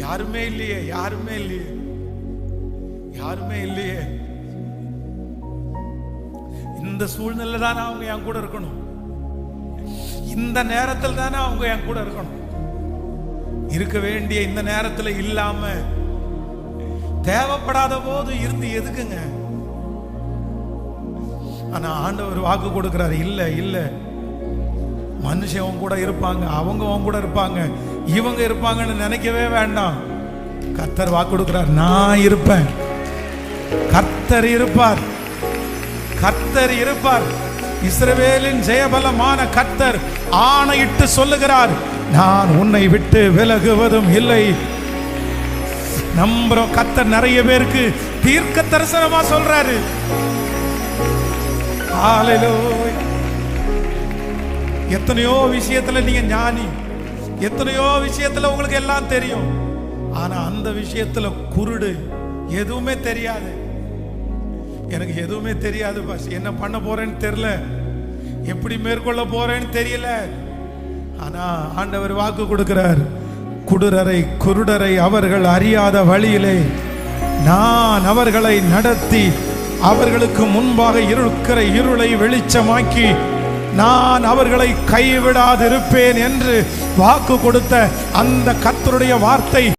யாருமே இல்லையே, யாருமே இல்லையே, யாருமே இல்லையே. இந்த சூழ்நிலை தானே அவங்க என் கூட இருக்கணும், இந்த நேரத்தில் தானே அவங்க என் கூட இருக்கணும். இருக்க வேண்டிய இந்த நேரத்தில் இல்லாம தேவைப்படாத போது இருந்து எதுக்குங்க? ஆனா ஆண்டவர் வாக்கு கொடுக்கிறாரு, இல்ல இல்ல, மனுஷன் கூட இருப்பாங்க, அவங்க கூட இருப்பாங்க, இவங்க இருப்பாங்கன்னு நினைக்கவே வேண்டாம். கர்த்தர் வாக்கு கொடுக்கிறார், நான் இருப்பேன். கர்த்தர் இருப்பார், கர்த்தர் இருப்பார். இஸ்ரவேலின் ஜெயபலமான கர்த்தர் ஆணையிட்டு சொல்லுகிறார், நான் உன்னை விட்டு விலகுவதும் இல்லை. நம்புறோம். கர்த்தர் நிறைய பேருக்கு தீர்க்க தரிசனமா சொல்றாரு. ஹல்லேலூயா. எத்தனையோ விஷயத்துல நீங்க ஞானி, எத்தனையோ விஷயத்துல உங்களுக்கு எல்லாம் தெரியும். ஆனா அந்த விஷயத்துல குருடு, எதுவுமே தெரியாது. எனக்கு எதுவுமே தெரியாது பாஸ், என்ன பண்ண போறேன்னு தெரியல, எப்படி மேற்கொள்ள போறேன்னு தெரியல. ஆனா ஆண்டவர் வாக்கு கொடுக்கிறார், குருடரை குருடரை அவர்கள் அறியாத வழியிலே நான் அவர்களை நடத்தி அவர்களுக்கு முன்பாக இருக்கிற இருளை வெளிச்சமாக்கி நான் அவர்களை கைவிடாதிருப்பேன் என்று வாக்கு கொடுத்த அந்த கர்த்தருடைய வார்த்தை